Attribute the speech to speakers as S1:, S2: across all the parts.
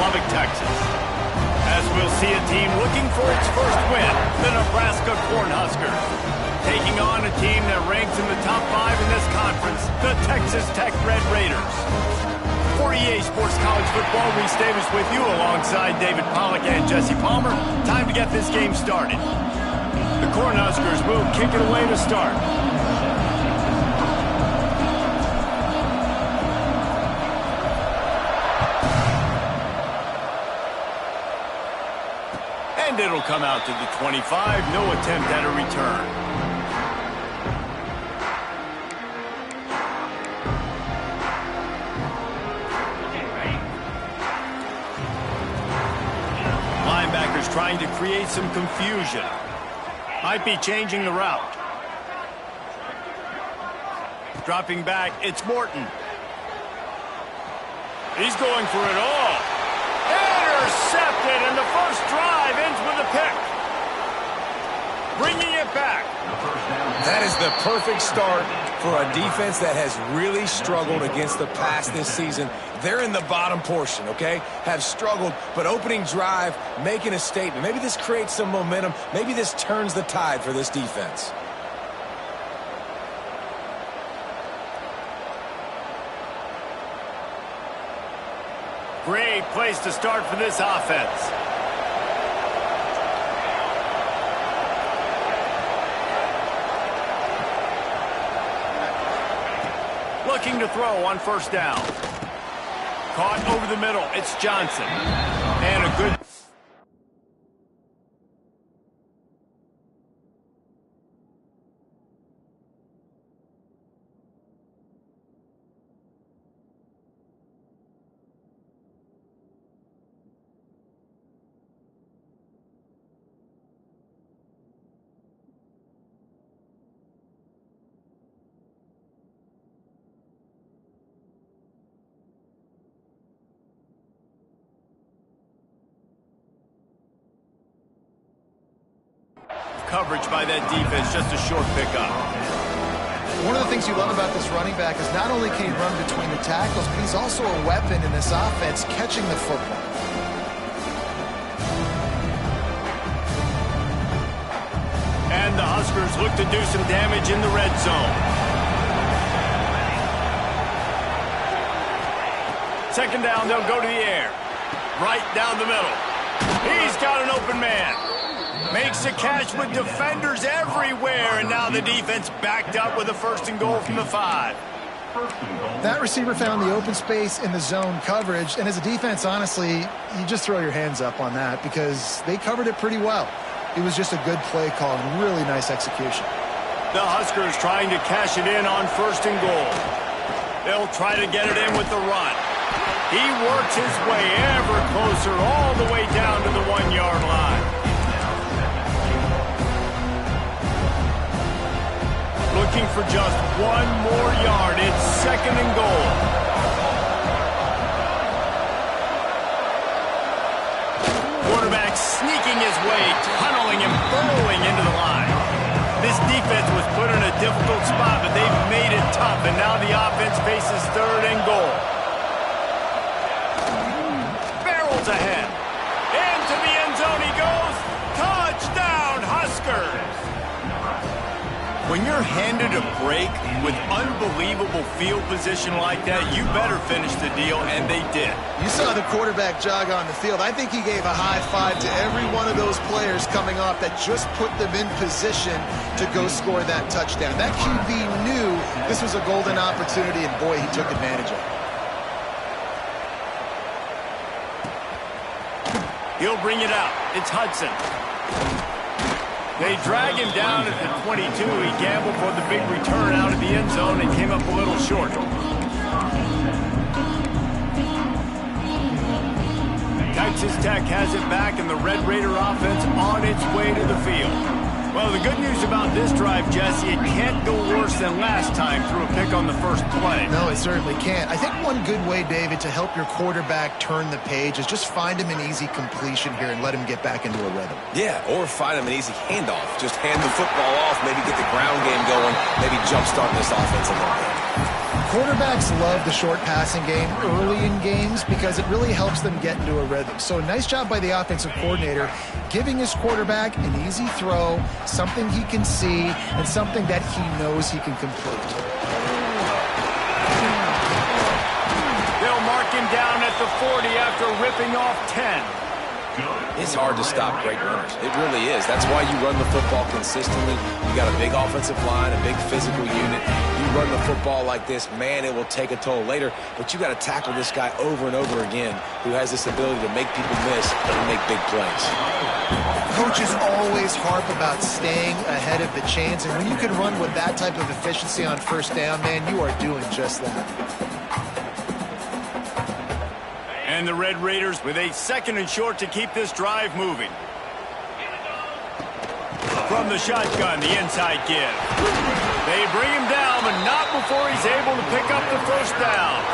S1: Lubbock, Texas. As we'll see a team looking for its first win, the Nebraska Cornhuskers, taking on a team that ranks in the top 5 in this conference, the Texas Tech Red Raiders. For EA Sports College Football, Reese Davis with you alongside David Pollack and Jesse Palmer. Time to get this game started. The Cornhuskers will kick it away to start. And it'll come out to the 25. No attempt at a return. Linebackers trying to create some confusion. Might be changing the route. Dropping back, it's Morton. He's going for it all. Intercepted, and the first drive ends with a pick. Bringing it back.
S2: That is the perfect start for a defense that has really struggled against the pass this season. They're in the bottom portion, okay? Have struggled, but opening drive, making a statement. Maybe this creates some momentum. Maybe this turns the tide for this defense.
S1: Great place to start for this offense. Looking to throw on first down. Caught over the middle. It's Johnson. And a good... coverage by that defense, just a short pickup.
S3: One of the things you love about this running back is not only can he run between the tackles, but he's also a weapon in this offense, catching the football.
S1: And the Huskers look to do some damage in the red zone. Second down, they'll go to the air. Right down the middle. He's got an open man. Makes a catch with defenders everywhere, and now the defense backed up with a 1st and goal from the 5.
S3: That receiver found the open space in the zone coverage, and as a defense, honestly, you just throw your hands up on that because they covered it pretty well. It was just a good play call and really nice execution.
S1: The Huskers trying to cash it in on 1st and goal. They'll try to get it in with the run. He works his way ever closer all the way down to the 1-yard line. Looking for just 1 more yard. It's 2nd and goal. Quarterback sneaking his way, tunneling and burrowing into the line. This defense was put in a difficult spot, but they've made it tough, and now the offense faces 3rd and goal. Barrels ahead. Into the end zone he goes. Touchdown, Huskers! When you're handed a break with unbelievable field position like that, you better finish the deal, and they did.
S3: You saw the quarterback jog on the field. I think he gave a high five to every one of those players coming off that just put them in position to go score that touchdown. That QB knew this was a golden opportunity, and boy, he took advantage of it.
S1: He'll bring it out. It's Hudson. They drag him down at the 22. He gambled for the big return out of the end zone and came up a little short. Texas Tech has it back, and the Red Raider offense on its way to the field. Well, the good news about this drive, Jesse, it can't go worse than last time through a pick on the first play.
S3: No, it certainly can't. I think one good way, David, to help your quarterback turn the page is just find him an easy completion here and let him get back into a rhythm.
S2: Yeah, or find him an easy handoff. Just hand the football off, maybe get the ground game going, maybe jumpstart this offense a little bit.
S3: Quarterbacks love the short passing game early in games because it really helps them get into a rhythm. So nice job by the offensive coordinator giving his quarterback an easy throw, something he can see, and something that he knows he can complete.
S1: They'll mark him down at the 40 after ripping off 10.
S2: It's hard to stop great runners. It really is. That's why you run the football consistently. You got a big offensive line, a big physical unit. You run the football like this, man, it will take a toll later. But you got to tackle this guy over and over again who has this ability to make people miss and make big plays.
S3: Coaches always harp about staying ahead of the chains, and when you can run with that type of efficiency on first down, man, you are doing just that.
S1: And the Red Raiders with a 2nd and short to keep this drive moving. From the shotgun, the inside give. They bring him down, but not before he's able to pick up the first down.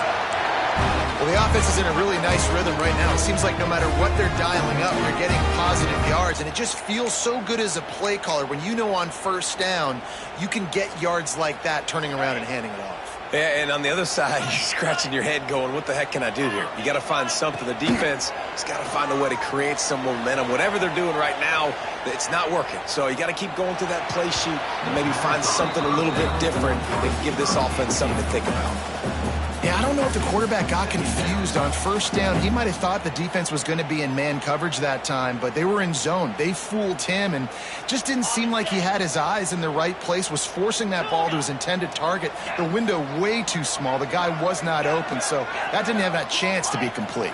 S3: Well, the offense is in a really nice rhythm right now. It seems like no matter what they're dialing up, they're getting positive yards, and it just feels so good as a play caller when you know on first down you can get yards like that turning around and handing it off.
S2: Yeah, and on the other side, you're scratching your head going, what the heck can I do here? You got to find something. The defense has got to find a way to create some momentum. Whatever they're doing right now, it's not working. So you got to keep going through that play sheet and maybe find something a little bit different that can give this offense something to think about.
S3: Yeah, I don't know if the quarterback got confused on first down. He might have thought the defense was going to be in man coverage that time, but they were in zone. They fooled him and just didn't seem like he had his eyes in the right place, was forcing that ball to his intended target. The window way too small. The guy was not open, so that didn't have that chance to be complete.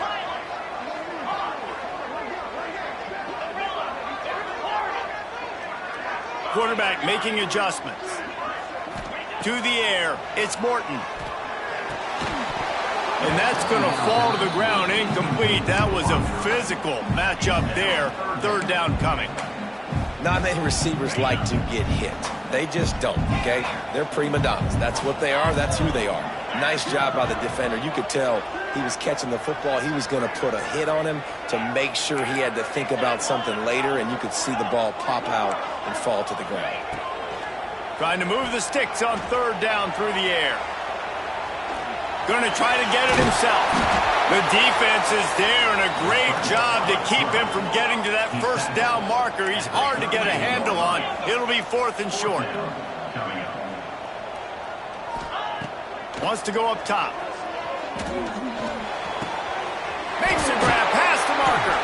S1: Quarterback making adjustments. To the air, it's Morton. And that's going to fall to the ground incomplete. That was a physical matchup there. 3rd down coming.
S2: Not many receivers like to get hit. They just don't, okay? They're prima donnas. That's what they are. That's who they are. Nice job by the defender. You could tell he was catching the football. He was going to put a hit on him to make sure he had to think about something later, and you could see the ball pop out and fall to the ground.
S1: Trying to move the sticks on 3rd down through the air. Going to try to get it himself. The defense is there, and a great job to keep him from getting to that first down marker. He's hard to get a handle on. It'll be 4th and short. Wants to go up top. Makes a grab past the marker.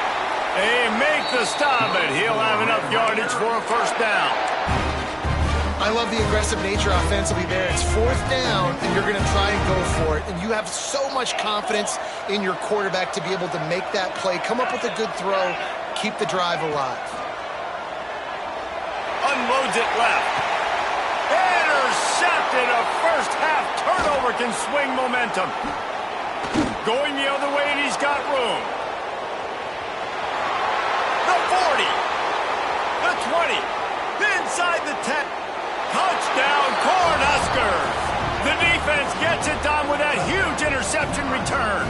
S1: They make the stop, but he'll have enough yardage for a first down.
S3: I love the aggressive nature offensively there. It's 4th down, and you're going to try and go for it. And you have so much confidence in your quarterback to be able to make that play, come up with a good throw, keep the drive alive.
S1: Unloads it left. Intercepted. A first-half turnover can swing momentum. Going the other way, and he's got room. The 40. The 20. Inside the 10. Touchdown, Cornhuskers! The defense gets it done with that huge interception return.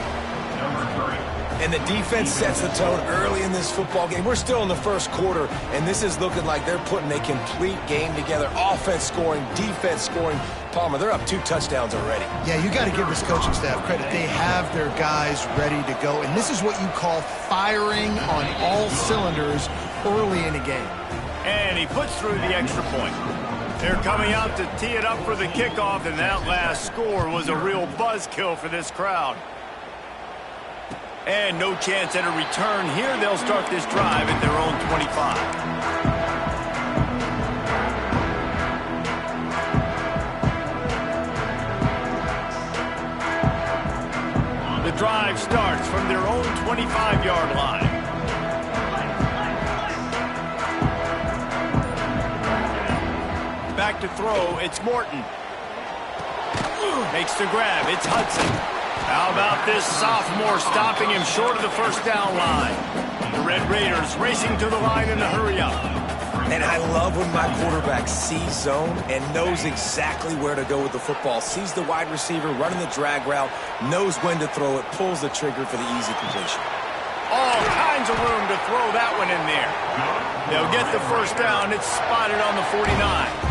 S2: And the defense sets the tone early in this football game. We're still in the first quarter, and this is looking like they're putting a complete game together. Offense scoring, defense scoring. Palmer, they're up 2 touchdowns already.
S3: Yeah, you got to give this coaching staff credit. They have their guys ready to go, and this is what you call firing on all cylinders early in a game.
S1: And he puts through the extra point. They're coming out to tee it up for the kickoff, and that last score was a real buzzkill for this crowd. And no chance at a return here. They'll start this drive at their own 25. The drive starts from their own 25-yard line. Back to throw, it's Morton. Makes the grab, it's Hudson. How about this sophomore stopping him short of the first down line? The Red Raiders racing to the line in a hurry up.
S2: And I love when my quarterback sees zone and knows exactly where to go with the football. Sees the wide receiver running the drag route, knows when to throw it, pulls the trigger for the easy completion.
S1: All kinds of room to throw that one in there. They'll get the first down. It's spotted on the 49.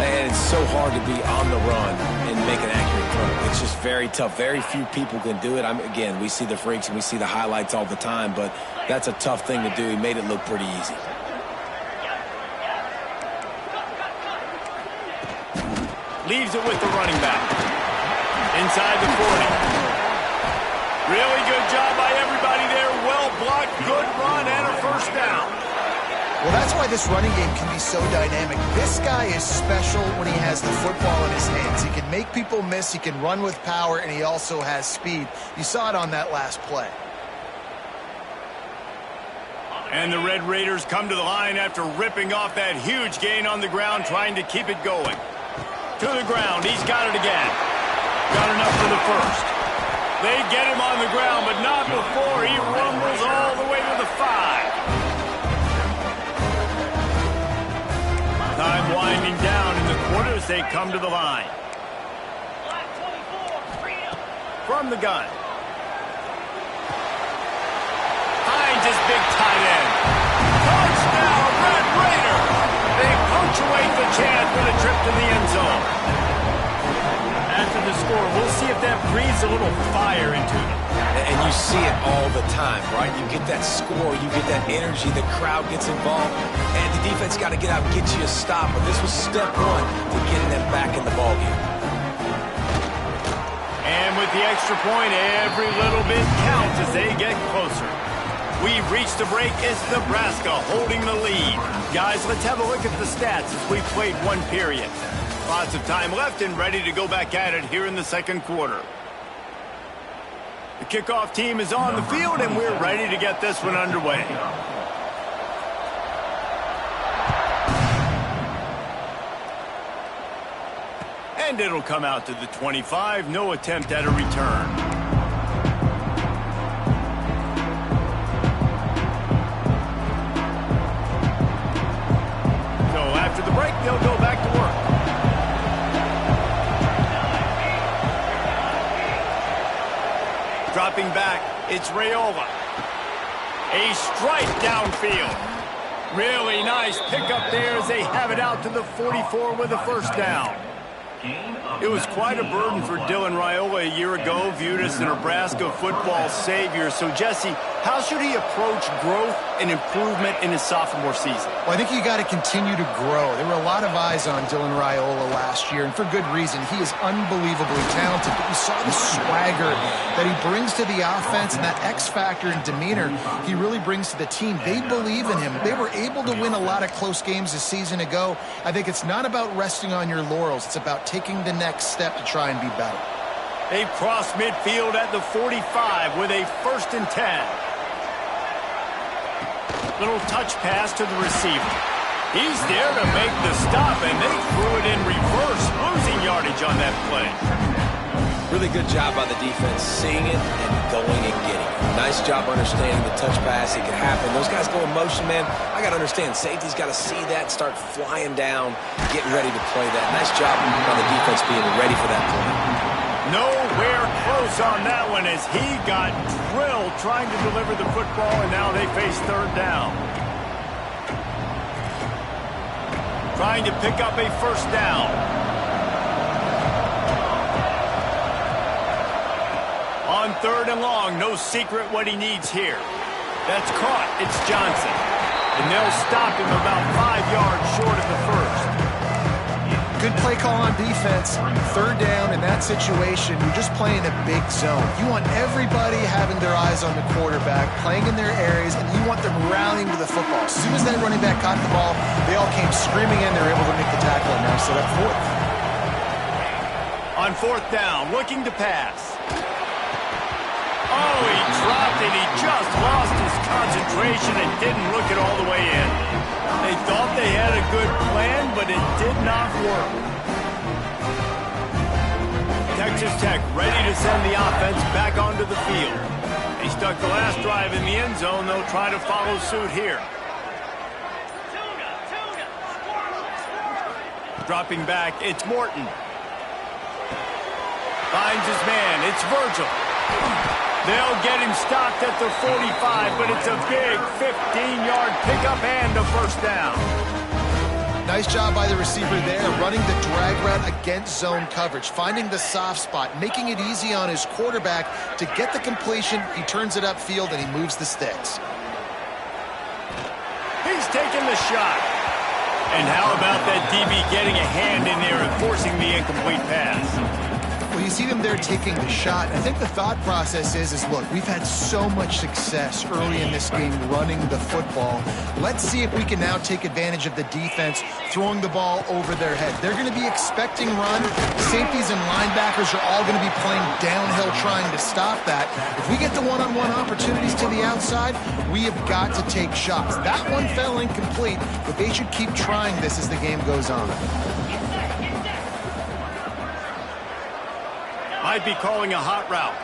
S2: And it's so hard to be on the run and make an accurate throw. It's just very tough. Very few people can do it. Again, we see the freaks and we see the highlights all the time, but that's a tough thing to do. He made it look pretty easy.
S1: Leaves it with the running back. Inside the 40. Really good job by everybody there. Well blocked, good run, and a first down.
S3: Well, that's why this running game can be so dynamic. This guy is special when he has the football in his hands. He can make people miss, he can run with power, and he also has speed. You saw it on that last play.
S1: And the Red Raiders come to the line after ripping off that huge gain on the ground, trying to keep it going. To the ground, he's got it again. Got enough for the first. They get him on the ground, but not before he rumbles all the way to the 5. Time winding down in the quarter as they come to the line. From the gun. Finds his big tight end. Touchdown, Red Raider! They punctuate the chance with a trip to the end zone. After the score, we'll see if that breathes a little fire into them.
S2: And you see it all the time, right? You get that score, you get that energy, the crowd gets involved, and the defense got to get out and get you a stop. But this was step one to getting them back in the ballgame.
S1: And with the extra point, every little bit counts as they get closer. We've reached the break. It's Nebraska holding the lead. Guys, let's have a look at the stats as we played one period. Lots of time left and ready to go back at it here in the second quarter. The kickoff team is on the field, and we're ready to get this one underway. And it'll come out to the 25. No attempt at a return. After the break, they'll go back to work. Dropping back, it's Raiola. A strike downfield. Really nice pickup there as they have it out to the 44 with a first down. It was quite a burden for Dylan Raiola a year ago, viewed as the Nebraska football savior. So, Jesse, how should he approach growth and improvement in his sophomore season?
S3: Well, I think you got to continue to grow. There were a lot of eyes on Dylan Raiola last year, and for good reason. He is unbelievably talented, but we saw the swagger that he brings to the offense and that X factor and demeanor he really brings to the team. They believe in him. They were able to win a lot of close games a season ago. I think it's not about resting on your laurels. It's about taking the next step to try and be better.
S1: They cross midfield at the 45 with a 1st and 10. Little touch pass to the receiver. He's there to make the stop, and they threw it in reverse, losing yardage on that play.
S2: Really good job by the defense, seeing it and going and getting it. Nice job understanding the touch pass. It can happen. Those guys go in motion, man. I got to understand, safety's got to see that, start flying down, getting ready to play that. Nice job by the defense being ready for that play.
S1: Nowhere close on that one as he got drilled trying to deliver the football, and now they face 3rd down. Trying to pick up a first down. On 3rd and long, no secret what he needs here. That's caught. It's Johnson. And they'll stop him about 5 yards short of the first.
S3: Good play call on defense. 3rd down in that situation, you're just playing a big zone. You want everybody having their eyes on the quarterback, playing in their areas, and you want them rallying to the football. As soon as that running back caught the ball, they all came screaming in. They were able to make the tackle and now set up 4th.
S1: On 4th down, looking to pass. Oh, he dropped it. He just lost his concentration and didn't look it all the way in. They thought they had a good plan, but it did not work. Texas Tech ready to send the offense back onto the field. They stuck the last drive in the end zone. They'll try to follow suit here. Dropping back, it's Morton. Finds his man, it's Virgil. They'll get him stopped at the 45, but it's a big 15-yard pickup and a first down.
S3: Nice job by the receiver there, running the drag route against zone coverage, finding the soft spot, making it easy on his quarterback to get the completion. He turns it upfield, and he moves the sticks.
S1: He's taking the shot. And how about that DB getting a hand in there and forcing the incomplete pass?
S3: Well, you see them there taking the shot. I think the thought process is look, we've had so much success early in this game running the football. Let's see if we can now take advantage of the defense throwing the ball over their head. They're going to be expecting run. Safeties and linebackers are all going to be playing downhill trying to stop that. If we get the one-on-one opportunities to the outside, we have got to take shots. That one fell incomplete, but they should keep trying this as the game goes on.
S1: Might be calling a hot route.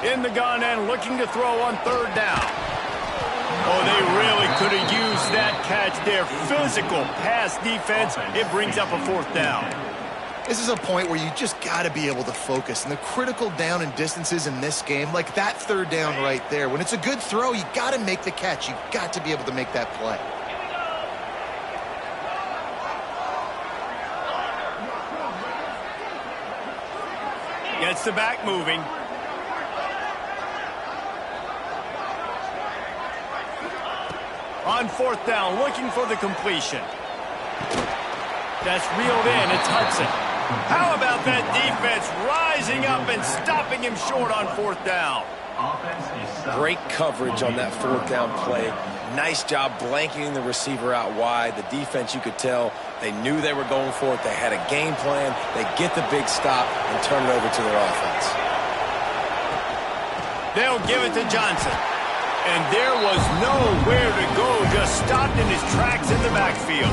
S1: In the gun and looking to throw on third down. Oh, they really could have used that catch there. Physical pass defense. It brings up a fourth down.
S3: This is a point where you just got to be able to focus. And the critical down and distances in this game, like that third down right there, when it's a good throw, you got to make the catch. You got to be able to make that play.
S1: Gets the back moving. On fourth down, looking for the completion. That's reeled in. It's Hudson. How about that defense rising up and stopping him short on fourth down?
S2: Great coverage on that fourth down play. Nice job blanketing the receiver out wide. The defense, you could tell, they knew they were going for it. They had a game plan. They get the big stop and turn it over to their offense.
S1: They'll give it to Johnson. And there was nowhere to go, just stopped in his tracks in the backfield.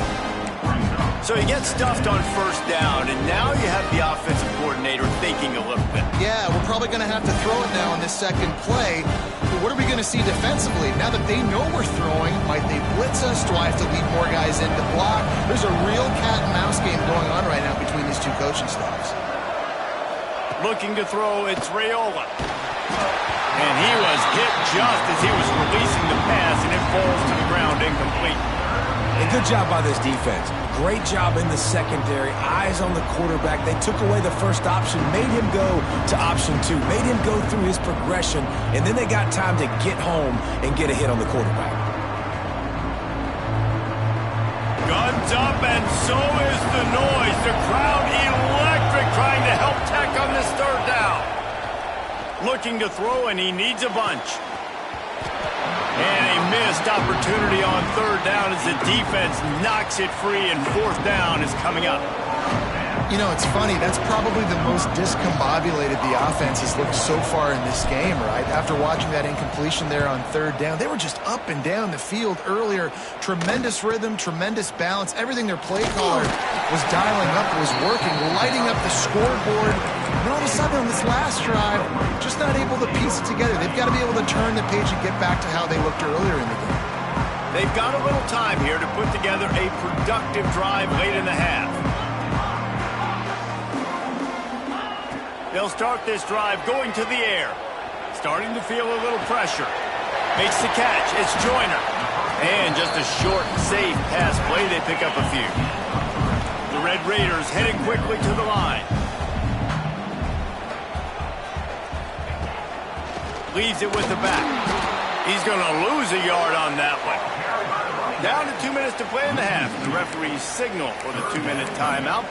S1: So he gets stuffed on first down, and now you have the offensive coordinator thinking a little bit.
S3: Yeah, we're probably going to have to throw it now on this second play. But what are we going to see defensively? Now that they know we're throwing, might they blitz us? Do I have to lead more guys in to block? There's a real cat and mouse game going on right now between these two coaching staffs.
S1: Looking to throw, it's Raiola. And he was hit just as he was releasing the pass, and it falls to the ground incomplete.
S2: And good job by this defense. Great job in the secondary. Eyes on the quarterback. They took away the first option, made him go to option 2, made him go through his progression, and then they got time to get home and get a hit on the quarterback.
S1: Guns up, and so is the noise. The crowd electric trying to help Tech on this third down. Looking to throw, and he needs a bunch. And a missed opportunity on third down as the defense knocks it free, and fourth down is coming up.
S3: You know, it's funny. That's probably the most discombobulated the offense has looked so far in this game, right? After watching that incompletion there on third down, they were just up and down the field earlier. Tremendous rhythm, tremendous balance. Everything their play caller was dialing up was working, lighting up the scoreboard. And all of a sudden on this last drive, just not able to piece it together. They've got to be able to turn the page and get back to how they looked earlier in the game.
S1: They've got a little time here to put together a productive drive late in the half. They'll start this drive going to the air. Starting to feel a little pressure. Makes the catch. It's Joyner. And just a short, safe pass play. They pick up a few. The Red Raiders heading quickly to the line. Leaves it with the back. He's going to lose a yard on that one. Down to 2 minutes to play in the half. The referees signal for the 2-minute timeout.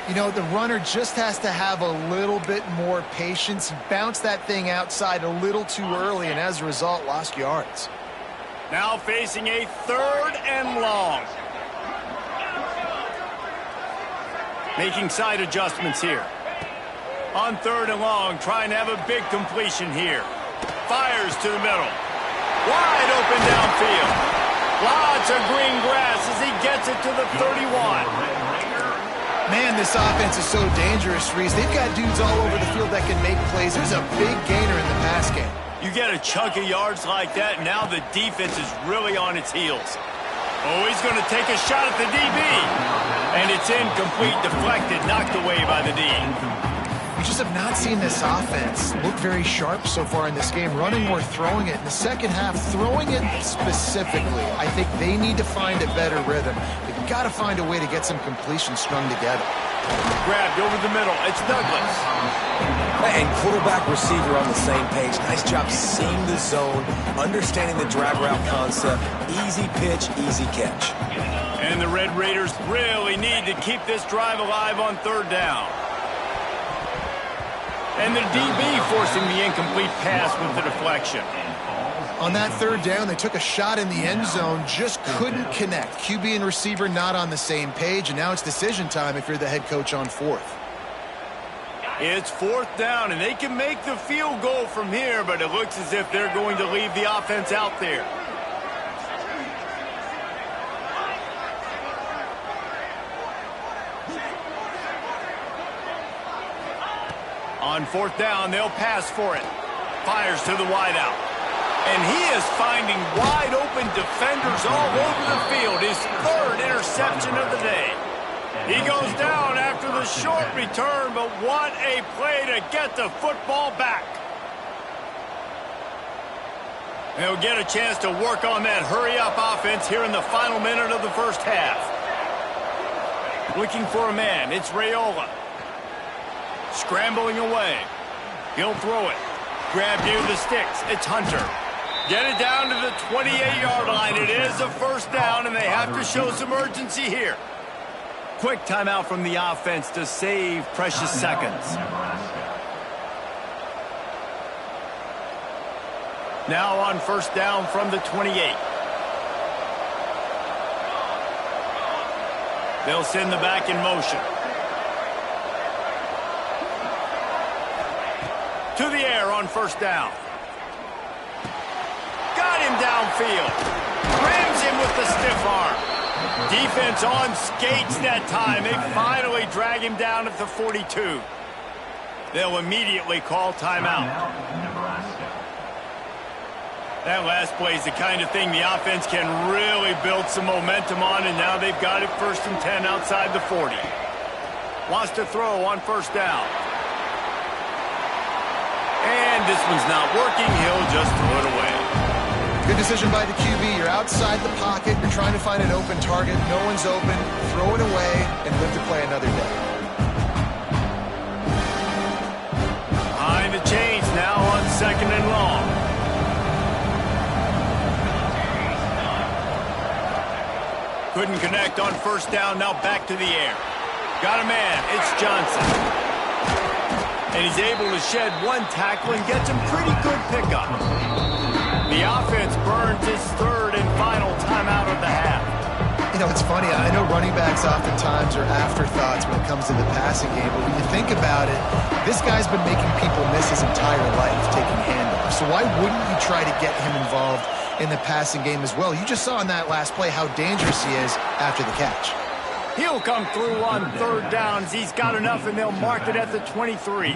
S3: You know, the runner just has to have a little bit more patience. He bounced that thing outside a little too early, and as a result, lost yards.
S1: Now facing a third and long. Making side adjustments here. On third and long, trying to have a big completion here. Fires to the middle. Wide open downfield. Lots of green grass as he gets it to the 31.
S3: Man, this offense is so dangerous, Reese. They've got dudes all over the field that can make plays. There's a big gainer in the pass game.
S1: You get a chunk of yards like that, now the defense is really on its heels. Oh, he's going to take a shot at the DB. And it's incomplete, deflected, knocked away by the D.
S3: You We just have not seen this offense look very sharp so far in this game, running or throwing it. In the second half, throwing it specifically, I think they need to find a better rhythm. They've got to find a way to get some completions strung together.
S1: Grabbed over the middle. It's Douglas.
S2: And quarterback receiver on the same page. Nice job seeing the zone, understanding the drag route concept. Easy pitch, easy catch.
S1: And the Red Raiders really need to keep this drive alive on third down. And the DB forcing the incomplete pass with the deflection.
S3: On that third down, they took a shot in the end zone, just couldn't connect. QB and receiver not on the same page, and now it's decision time if you're the head coach on fourth.
S1: It's fourth down, and they can make the field goal from here, but it looks as if they're going to leave the offense out there. On fourth down, they'll pass for it. Fires to the wideout. And he is finding wide-open defenders all over the field. His third interception of the day. He goes down after the short return, but what a play to get the football back. They'll get a chance to work on that hurry-up offense here in the final minute of the first half. Looking for a man, it's Raiola. Scrambling away. He'll throw it. Grab near the sticks, it's Hunter. Get it down to the 28-yard line. It is a first down, and they have to show some urgency here. Quick timeout from the offense to save precious seconds. Now on first down from the 28. They'll send the back in motion. To the air on first down. Got him downfield. Rams him with the stiff arm. Defense on skates that time. They finally drag him down at the 42. They'll immediately call timeout. That last play is the kind of thing the offense can really build some momentum on, and now they've got it first and 10 outside the 40. Wants to throw on first down. And this one's not working. He'll just throw it away.
S3: Good decision by the QB. You're outside the pocket. You're trying to find an open target. No one's open. Throw it away and live to play another day.
S1: Behind the chains now on second and long. Couldn't connect on first down. Now back to the air. Got a man. It's Johnson. And he's able to shed one tackle and get some pretty good pickup. The offense burns his third and final timeout of the half.
S3: You know, it's funny. I know running backs oftentimes are afterthoughts when it comes to the passing game, but when you think about it, this guy's been making people miss his entire life taking handoffs. So why wouldn't you try to get him involved in the passing game as well? You just saw in that last play how dangerous he is after the catch.
S1: He'll come through on third downs. He's got enough, and they'll mark it at the 23.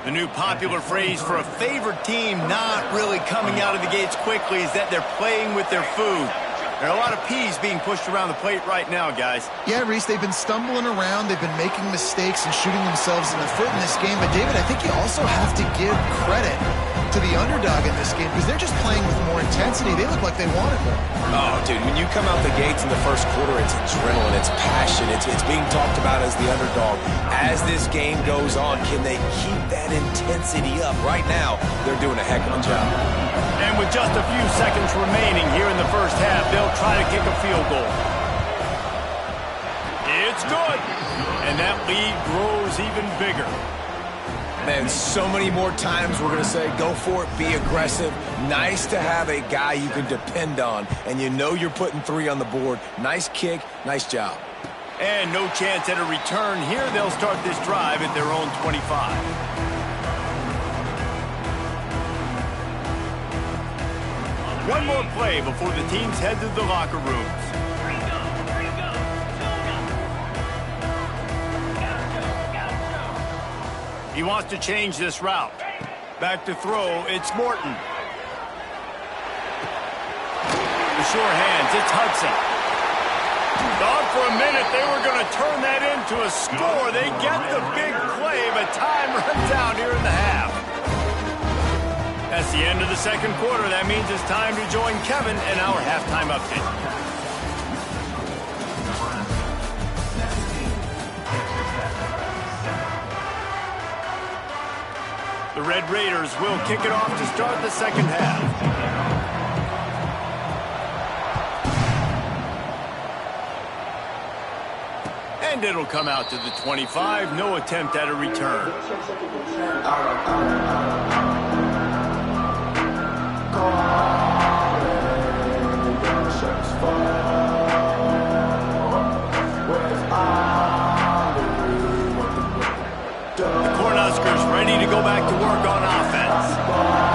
S1: The new popular phrase for a favored team not really coming out of the gates quickly is that they're playing with their food. There are a lot of peas being pushed around the plate right now, guys.
S3: Yeah, Reese, they've been stumbling around. They've been making mistakes and shooting themselves in the foot in this game. But, David, I think you also have to give credit to the underdog in this game because they're just playing with more intensity. They look like they wanted more.
S2: Oh, dude, when you come out the gates in the first quarter, it's adrenaline, it's passion, it's being talked about as the underdog. As this game goes on, can they keep that intensity up? Right now, they're doing a heck of a job.
S1: And with just a few seconds remaining here in the first half, they'll try to kick a field goal. It's good. And that lead grows even bigger.
S2: Man, so many more times we're going to say, go for it, be aggressive. Nice to have a guy you can depend on, and you know you're putting 3 on the board. Nice kick, nice job.
S1: And no chance at a return here. They'll start this drive at their own 25. One more play before the teams head to the locker rooms. He wants to change this route. Back to throw, it's Morton. The sure hands, it's Hudson. Thought for a minute they were going to turn that into a score. They get the big play, but time runs out here in the half. That's the end of the second quarter. That means it's time to join Kevin in our halftime update. The Red Raiders will kick it off to start the second half. And it'll come out to the 25. No attempt at a return. The Cornhuskers ready to go back to work on offense.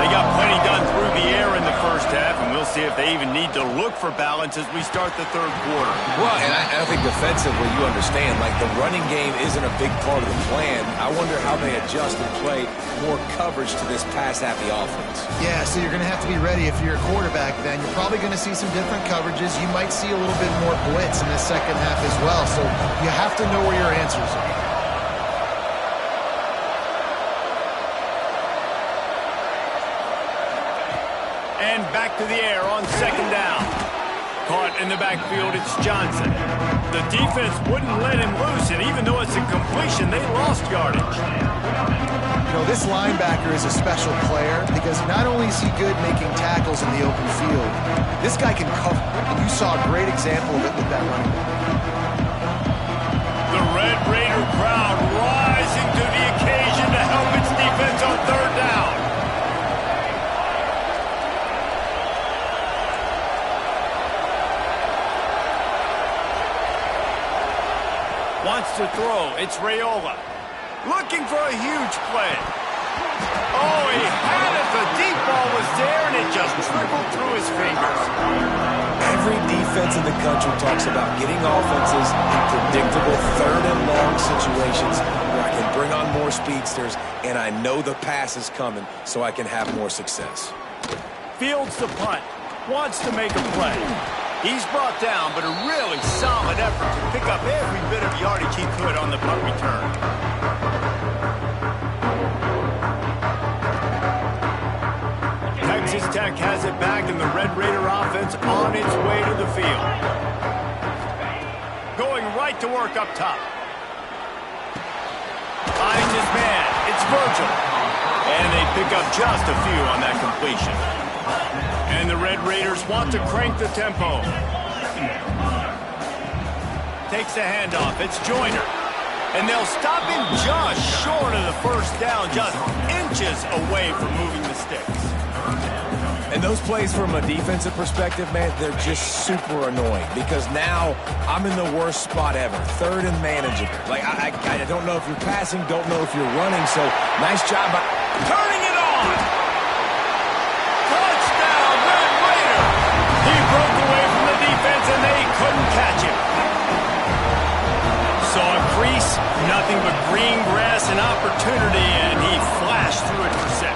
S1: They got plenty done through the air in the first half, and we'll see if they even need to look for balance as we start the third quarter.
S2: Well, and I think defensively, you understand, like the running game isn't a big part of the plan. I wonder how they adjust and play more coverage to this pass-happy offense.
S3: Yeah, so you're going to have to be ready if you're a quarterback then. You're probably going to see some different coverages. You might see a little bit more blitz in the second half as well, so you have to know where your answers are.
S1: And back to the air on second down. Caught in the backfield, it's Johnson. The defense wouldn't let him loose, and even though it's a completion, they lost yardage.
S3: You know, this linebacker is a special player because not only is he good making tackles in the open field, this guy can cover, and you saw a great example of it with that running back.
S1: The Red Raider crowd rising to the occasion to help its defense on third down. Wants to throw. It's Raiola. Looking for a huge play. Oh, he had it. The deep ball was there, and it just trickled through his fingers.
S2: Every defense in the country talks about getting offenses in predictable third and long situations where I can bring on more speedsters, and I know the pass is coming, so I can have more success.
S1: Fields the punt. Wants to make a play. He's brought down, but a really solid effort to pick up every bit of yardage he could on the punt return. Texas Tech has it back, and the Red Raider offense on its way to the field. Going right to work up top. Finds his man. It's Virgil. And they pick up just a few on that completion. And the Red Raiders want to crank the tempo. Takes the handoff. It's Joyner. And they'll stop him just short of the first down, just inches away from moving the sticks.
S2: And those plays from a defensive perspective, man, they're just super annoying because now I'm in the worst spot ever. Third and manageable. Like, I don't know if you're passing, don't know if you're running, so nice job by
S1: turning it on. He broke away from the defense, and they couldn't catch him. Saw a crease, nothing but green grass and opportunity, and he flashed through it for 6.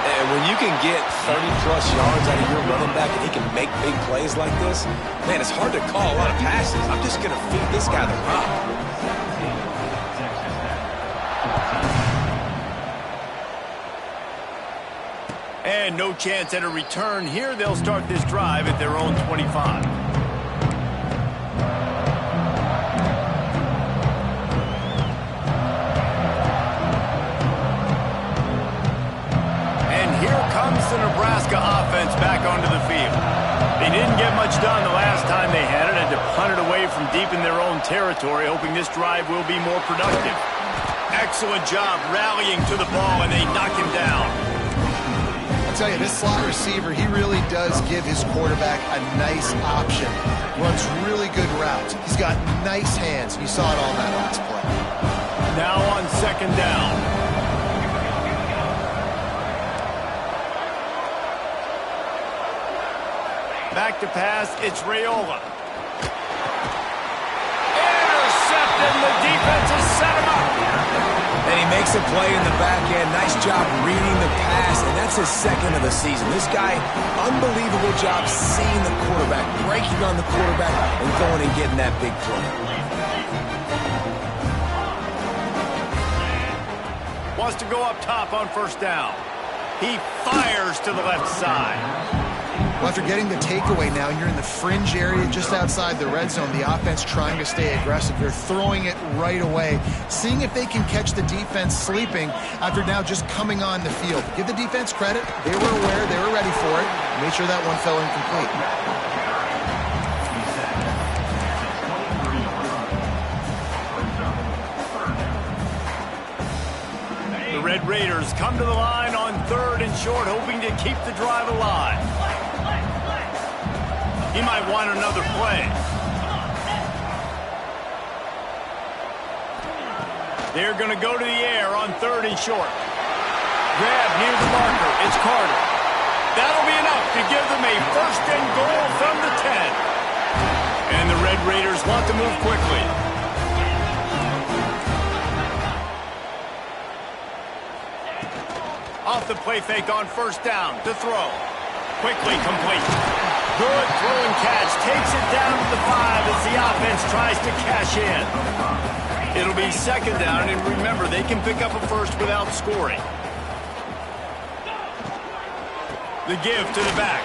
S2: And when you can get 30-plus yards out of your running back and he can make big plays like this, man, it's hard to call a lot of passes. I'm just going to feed this guy the rock.
S1: And no chance at a return here. They'll start this drive at their own 25. And here comes the Nebraska offense back onto the field. They didn't get much done the last time they had it, and to punt it away from deep in their own territory, hoping this drive will be more productive. Excellent job rallying to the ball, and they knock him down.
S3: I'll tell you, this slot receiver, he really does give his quarterback a nice option. Runs really good routes. He's got nice hands. You saw it all in that last play.
S1: Now on second down. Back to pass, it's Raiola. Intercepted, the defense has set him up.
S2: And he makes a play in the back end. Nice job reading the pass, and that's his second of the season. This guy, unbelievable job seeing the quarterback, breaking on the quarterback, and going and getting that big play.
S1: Wants to go up top on first down. He fires to the left side.
S3: Well, after getting the takeaway now, you're in the fringe area just outside the red zone. The offense trying to stay aggressive. They're throwing it right away, seeing if they can catch the defense sleeping after now just coming on the field. Give the defense credit. They were aware. They were ready for it. Made sure that one fell incomplete.
S1: The Red Raiders come to the line on 3rd and short, hoping to keep the drive alive. He might want another play. They're going to go to the air on 3rd and short. Grab near the marker. It's Carter. That'll be enough to give them a 1st and goal from the 10. And the Red Raiders want to move quickly. Off the play fake on 1st down to throw. Quickly complete. Good throw and catch. Takes it down to the 5 as the offense tries to cash in. It'll be 2nd down, and remember, they can pick up a 1st without scoring. The give to the back.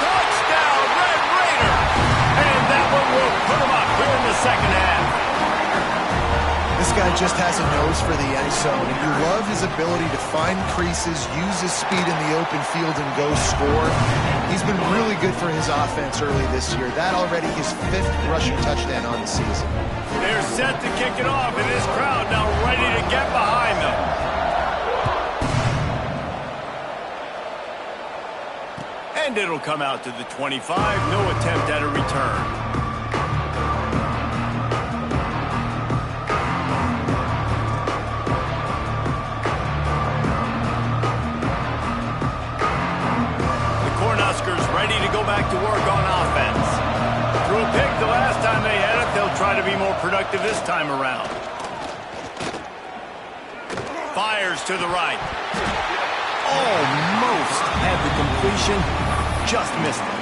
S1: Touchdown, Red Raider! And that one will put them up here in the 2nd half.
S3: This guy just has a nose for the end zone, and you love his ability to find creases, use his speed in the open field, and go score. He's been really good for his offense early this year. That already his 5th rushing touchdown on the season.
S1: They're set to kick it off, and this crowd now ready to get behind them. And it'll come out to the 25. No attempt at a return. Ready to go back to work on offense. Threw a pick the last time they had it. They'll try to be more productive this time around. Fires to the right. Almost had the completion. Just missed it.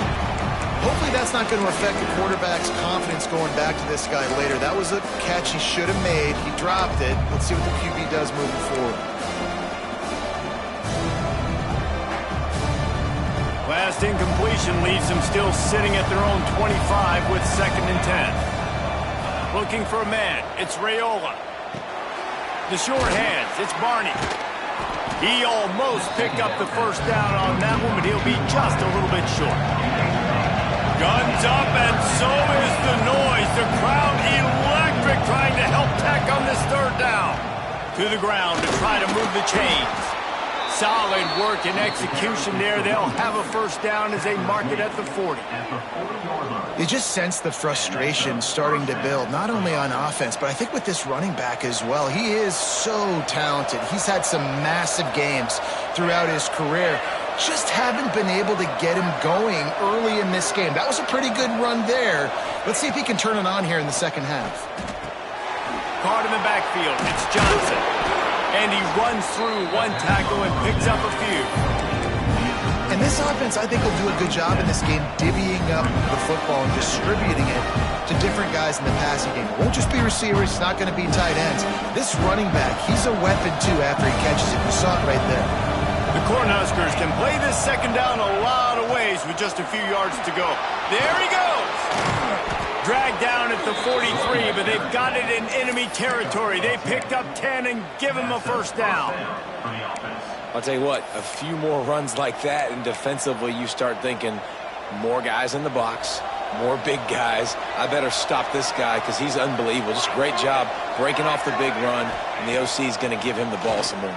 S3: Hopefully that's not going to affect the quarterback's confidence going back to this guy later. That was a catch he should have made. He dropped it. Let's see what the QB does moving forward.
S1: Last incompletion leaves them still sitting at their own 25 with 2nd and 10. Looking for a man. It's Raiola. The short hands. It's Barney. He almost picked up the 1st down on that one, but he'll be just a little bit short. Guns up, and so is the noise. The crowd electric, trying to help Tech on this 3rd down. To the ground to try to move the chains. Solid work and execution there. They'll have a 1st down as they mark it at the 40.
S3: You just sense the frustration starting to build, not only on offense, but I think with this running back as well. He is so talented. He's had some massive games throughout his career. Just haven't been able to get him going early in this game. That was a pretty good run there. Let's see if he can turn it on here in the 2nd half.
S1: Caught in the backfield. It's Johnson. And he runs through one tackle and picks up a few.
S3: And this offense, I think, will do a good job in this game divvying up the football and distributing it to different guys in the passing game. It won't just be receivers. It's not going to be tight ends. This running back, he's a weapon, too, after he catches it. You saw it right there.
S1: The Cornhuskers can play this 2nd down a lot of ways with just a few yards to go. There he goes! Dragged down at the 43, but they've got it in enemy territory. They picked up 10 and give him a 1st down.
S2: I'll tell you what, a few more runs like that, and defensively you start thinking more guys in the box, more big guys. I better stop this guy because he's unbelievable. Just great job breaking off the big run, and the OC is going to give him the ball some more.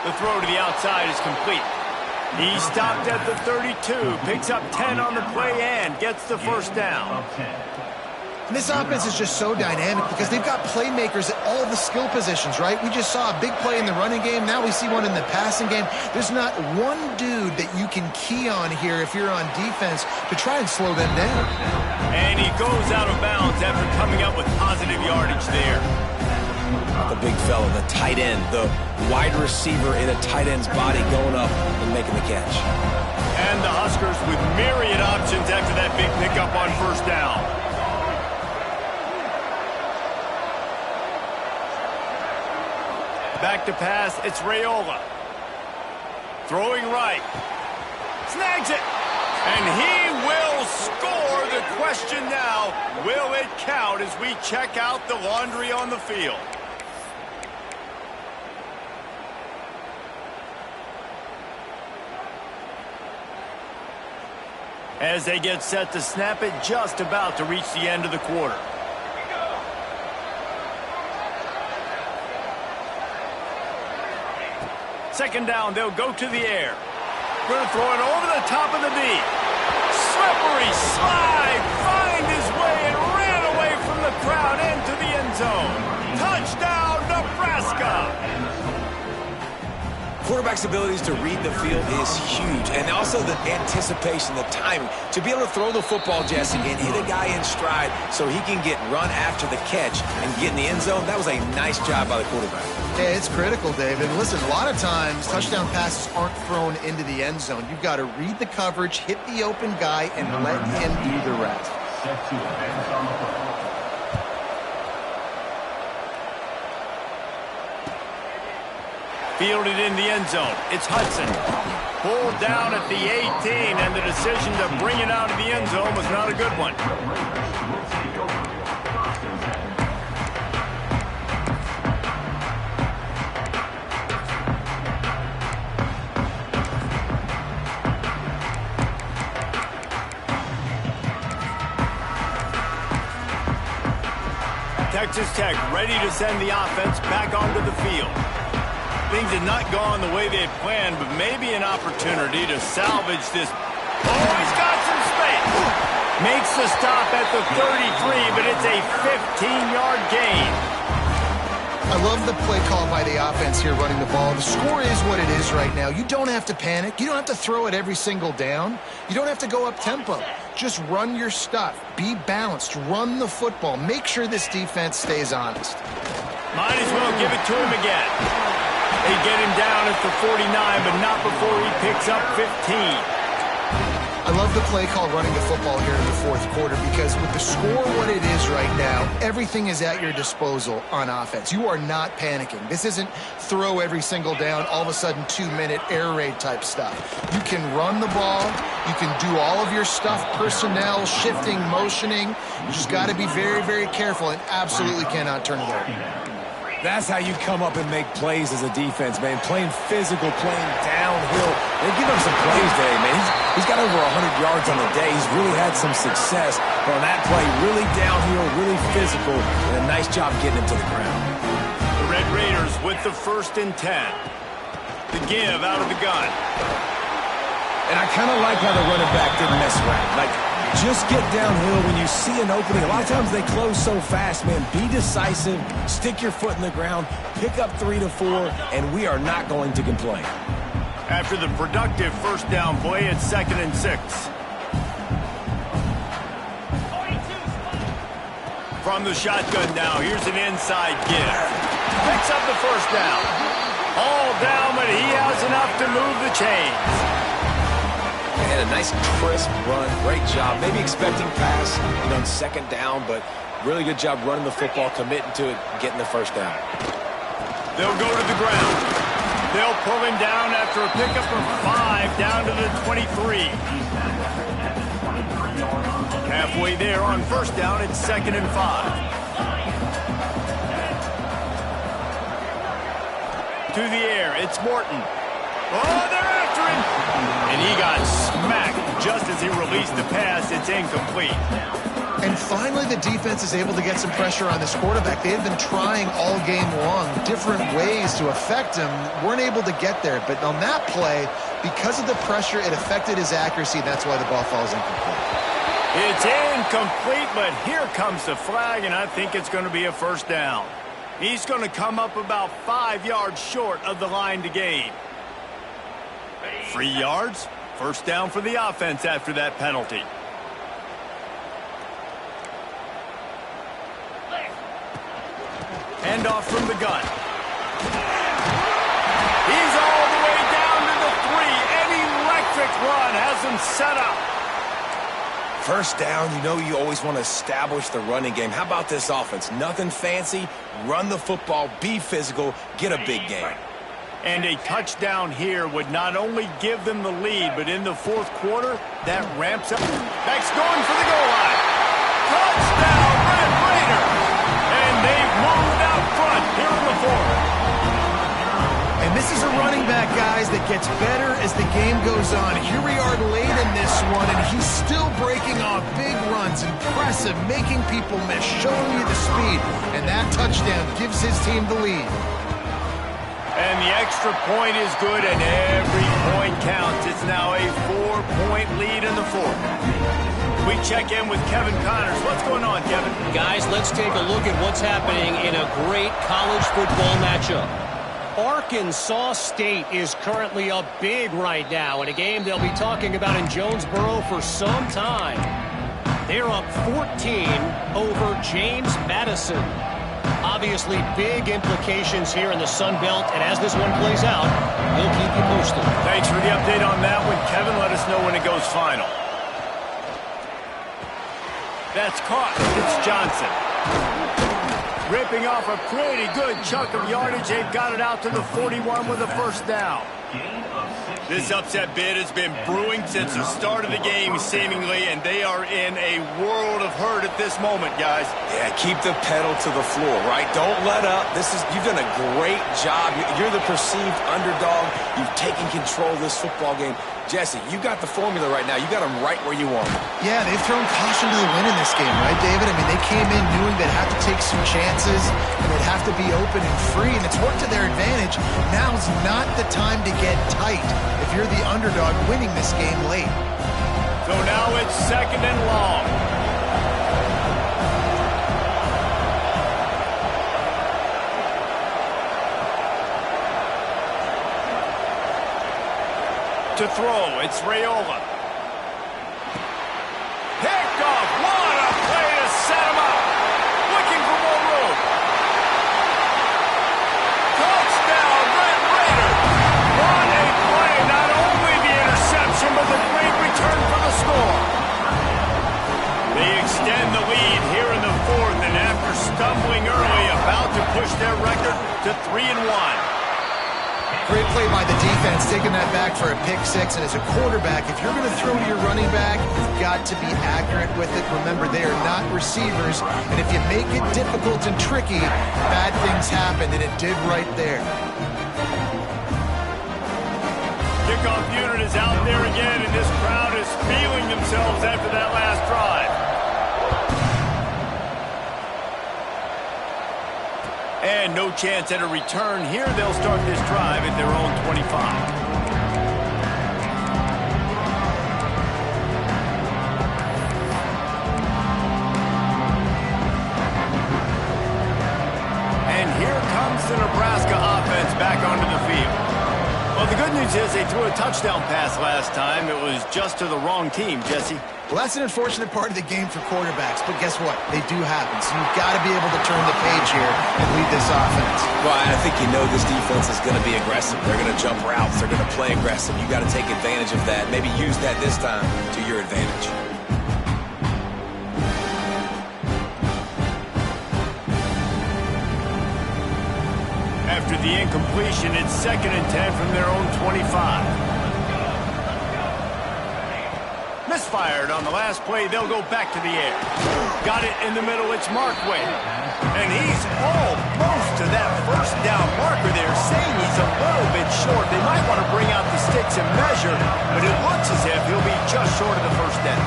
S1: The throw to the outside is complete. He stopped at the 32, picks up 10 on the play and gets the 1st down.
S3: And this offense is just so dynamic because they've got playmakers at all the skill positions, right? We just saw a big play in the running game. Now we see one in the passing game. There's not one dude that you can key on here if you're on defense to try and slow them down.
S1: And he goes out of bounds after coming up with positive yardage there.
S2: The big fella, the tight end, the wide receiver in a tight end's body going up and making the catch.
S1: And the Huskers with myriad options after that big pickup on first down. Back to pass, it's Raiola. Throwing right. Snags it. And he will score. The question now, will it count as we check out the laundry on the field? As they get set to snap it, just about to reach the end of the quarter. Second down, they'll go to the air. Going to throw it over the top of the knee. Slippery slide, find his way and ran away from the crowd into the end zone. Touchdown, Nebraska!
S2: Quarterback's abilities to read the field is huge, and also the anticipation, the timing. To be able to throw the football, Jesse, and hit a guy in stride so he can get run after the catch and get in the end zone, that was a nice job by the quarterback.
S3: Yeah, it's critical, David. Listen, a lot of times touchdown passes aren't thrown into the end zone. You've got to read the coverage, hit the open guy, and let him do the rest.
S1: Fielded in the end zone. It's Hudson. Pulled down at the 18, and the decision to bring it out of the end zone was not a good one. Texas Tech ready to send the offense back onto the field. Things had not gone the way they had planned, but maybe an opportunity to salvage this. Oh, he's got some space. Makes the stop at the 33, but it's a 15-yard gain.
S3: I love the play call by the offense here running the ball. The score is what it is right now. You don't have to panic. You don't have to throw it every single down. You don't have to go up tempo. Just run your stuff. Be balanced. Run the football. Make sure this defense stays honest.
S1: Might as well give it to him again. They get him down at the 49, but not before he picks up 15.
S3: I love the play call running the football here in the fourth quarter because with the score what it is right now, everything is at your disposal on offense. You are not panicking. This isn't throw every single down, all of a sudden 2-minute air raid type stuff. You can run the ball. You can do all of your stuff, personnel, shifting, motioning. You just got to be very, very careful and absolutely cannot turn it over.
S2: That's how you come up and make plays as a defense, man. Playing physical, playing downhill. They give him some plays today, man. He's got over 100 yards on the day. He's really had some success. But on that play, really downhill, really physical, and a nice job getting him to the ground.
S1: The Red Raiders with the 1st and 10. The give out of the gun.
S2: And I kind of like how the running back didn't mess around. Like, just get downhill when you see an opening. A lot of times they close so fast, man. Be decisive, stick your foot in the ground, pick up 3 to 4, and we are not going to complain.
S1: After the productive first down play, it's 2nd and 6. From the shotgun now, here's an inside give. Picks up the first down. All down, but he has enough to move the chains.
S2: And a nice crisp run, great job. Maybe expecting pass, on 2nd down, but really good job running the football, committing to it, getting the first down.
S1: They'll go to the ground. They'll pull him down after a pickup of 5 down to the 23. Halfway there on first down, it's 2nd and 5. To the air, it's Morton. Oh, they're after him! And he got smacked just as he released the pass. It's incomplete.
S3: And finally, the defense is able to get some pressure on this quarterback. They have been trying all game long different ways to affect him. Weren't able to get there. But on that play, because of the pressure, it affected his accuracy. That's why the ball falls incomplete.
S1: It's incomplete, but here comes the flag, and I think it's going to be a first down. He's going to come up about 5 yards short of the line to gain. 3 yards, first down for the offense after that penalty. And handoff from the gun. He's all the way down to the 3. An electric run has him set up.
S2: First down, you know you always want to establish the running game. How about this offense? Nothing fancy. Run the football, be physical, get a big gain.
S1: And a touchdown here would not only give them the lead, but in the fourth quarter, that ramps up. Beck's going for the goal line. Touchdown, Red Raider! And they've moved out front here in the fourth.
S3: And this is a running back, guys, that gets better as the game goes on. Here we are late in this one, and he's still breaking off big runs. Impressive, making people miss, showing you the speed. And that touchdown gives his team the lead.
S1: And the extra point is good, and every point counts. It's now a 4-point lead in the fourth. We check in with Kevin Connors. What's going on, Kevin?
S4: Guys, let's take a look at what's happening in a great college football matchup. Arkansas State is currently up big right now in a game they'll be talking about in Jonesboro for some time. They're up 14 over James Madison. Obviously, big implications here in the Sun Belt, and as this one plays out, we'll keep you posted.
S1: Thanks for the update on that one, Kevin. Let us know when it goes final. That's caught. It's Johnson. Ripping off a pretty good chunk of yardage. They've got it out to the 41 with a first down. This upset bid has been brewing since the start of the game, seemingly, and they are in a world of hurt at this moment, guys.
S2: Yeah, keep the pedal to the floor, right? Don't let up. You've done a great job. You're the perceived underdog. You've taken control of this football game. Jesse, you got the formula right now. You got them right where you want them.
S3: Yeah, they've thrown caution to the wind in this game, right, David? I mean, they came in knowing they'd have to take some chances, and they'd have to be open and free, and it's worked to their advantage. Now's not the time to get tight if you're the underdog winning this game late.
S1: So now it's 2nd and long. To throw, it's Raiola. Picked off, what a play to set him up. Looking for more room. Touchdown, Red Raider. What a play, not only the interception, but the great return for the score. They extend the lead here in the fourth, and after stumbling early, about to push their record to 3-1.
S3: Great play by the defense, taking that back for a pick six. And as a quarterback, if you're going to throw to your running back, you've got to be accurate with it. Remember, they are not receivers. And if you make it difficult and tricky, bad things happen, and it did right there.
S1: Kickoff unit is out there again, and this crowd is feeling themselves after that last drive. And no chance at a return here. They'll start this drive at their own 25. And here comes the Nebraska offense back onto the field. Well, the good news is they threw a touchdown pass last time. It was just to the wrong team, Jesse.
S3: Well, that's an unfortunate part of the game for quarterbacks, but guess what? They do happen, so you've got to be able to turn the page here and lead this offense.
S2: Well, I think you know this defense is going to be aggressive. They're going to jump routes. They're going to play aggressive. You got to take advantage of that. Maybe use that this time to your advantage.
S1: After the incompletion, it's 2nd and 10 from their own 25. Misfired on the last play. They'll go back to the air. Got it in the middle. It's Markway. And he's almost to that first down marker there, saying he's a little bit short. They might want to bring out the sticks and measure, but it looks as if he'll be just short of the first down.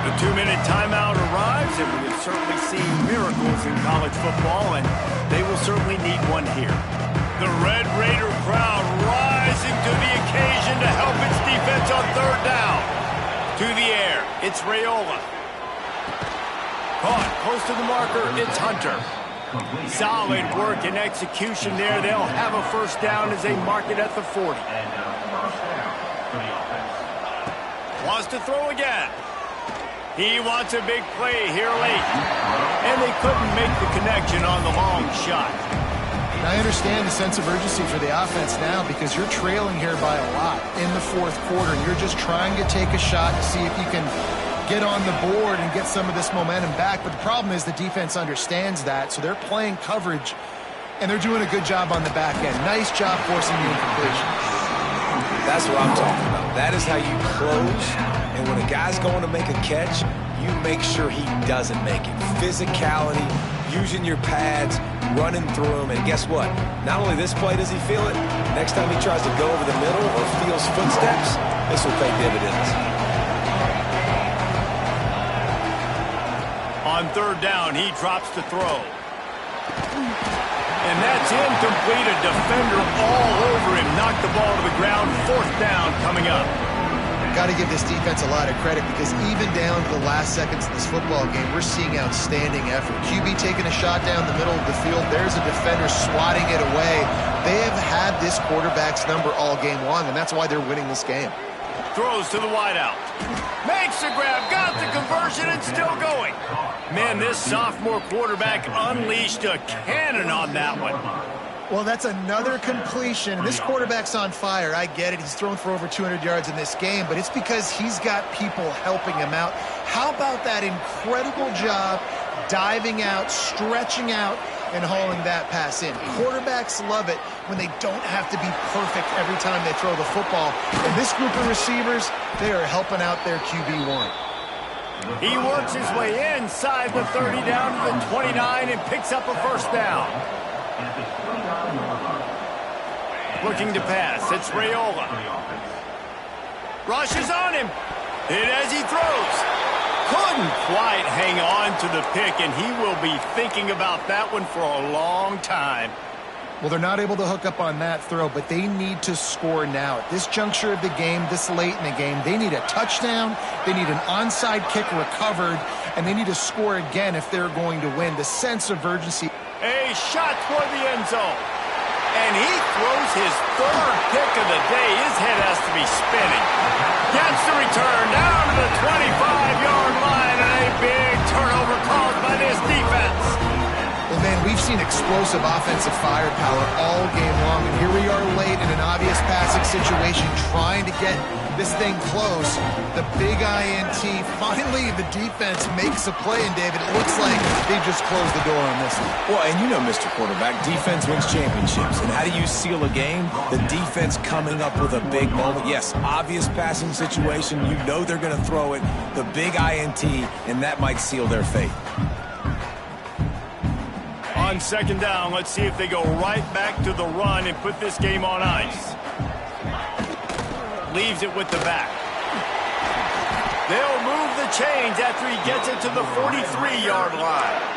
S1: The 2-minute timeout arrives, and we have certainly seen miracles in college football, and they will certainly need one here. The Red Raider crowd rising to the occasion to help its defense on 3rd down. To the air, it's Raiola. Caught close to the marker, it's Hunter. Solid work and execution there. They'll have a first down as they mark it at the 40. Wants to throw again. He wants a big play here late. And they couldn't make the connection on the long shot.
S3: And I understand the sense of urgency for the offense now because you're trailing here by a lot in the fourth quarter. And you're just trying to take a shot to see if you can get on the board and get some of this momentum back. But the problem is the defense understands that, so they're playing coverage, and they're doing a good job on the back end. Nice job forcing the incompletion.
S2: That's what I'm talking about. That is how you close, and when a guy's going to make a catch, you make sure he doesn't make it. Physicality, using your pads, running through them, and guess what? Not only this play does he feel it, next time he tries to go over the middle or feels footsteps, this will pay dividends.
S1: On third down, he drops the throw. And that's incomplete. A defender all over him. Knocked the ball to the ground. Fourth down coming up.
S3: Got to give this defense a lot of credit because even down to the last seconds of this football game, we're seeing outstanding effort. QB taking a shot down the middle of the field. There's a defender swatting it away. They have had this quarterback's number all game long, and that's why they're winning this game.
S1: Throws to the wideout. Makes the grab, got the conversion, and still going. Man, this sophomore quarterback unleashed a cannon on that one.
S3: Well, that's another completion. This quarterback's on fire. I get it. He's thrown for over 200 yards in this game, but it's because he's got people helping him out. How about that incredible job diving out, stretching out, and hauling that pass in? Quarterbacks love it when they don't have to be perfect every time they throw the football. And this group of receivers, they are helping out their QB1.
S1: He works his way inside the 30 down to the 29 and picks up a first down. Looking to pass. It's Raiola. Rushes on him. Hit as he throws. Couldn't quite hang on to the pick, and he will be thinking about that one for a long time.
S3: Well, they're not able to hook up on that throw, but they need to score now. At this juncture of the game, this late in the game, they need a touchdown, they need an onside kick recovered, and they need to score again if they're going to win. The sense of urgency.
S1: A shot toward the end zone. And he throws his third pick of the day. His head has to be spinning. Gets the return down to the 25-yard line, and a big turnover caused by this defense.
S3: Well, man, we've seen explosive offensive firepower all game long, and here we are late in an obvious passing situation trying to get this thing close. The big INT. Finally, the defense makes a play, and David, it looks like they just closed the door on this one.
S2: Well, and you know, Mr. Quarterback, defense wins championships. And how do you seal a game? The defense coming up with a big moment. Yes, obvious passing situation. You know they're going to throw it. The big INT, and that might seal their fate.
S1: On second down, let's see if they go right back to the run and put this game on ice. Leaves it with the back. They'll move the chains after he gets it to the 43-yard line.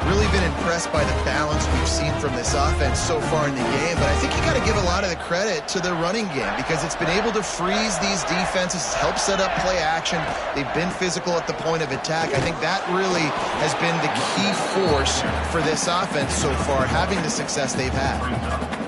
S3: Really been impressed by the balance we've seen from this offense so far in the game, but I think you got to give a lot of the credit to the running game because it's been able to freeze these defenses, it's helped set up play action. They've been physical at the point of attack. I think that really has been the key force for this offense so far, having the success they've had.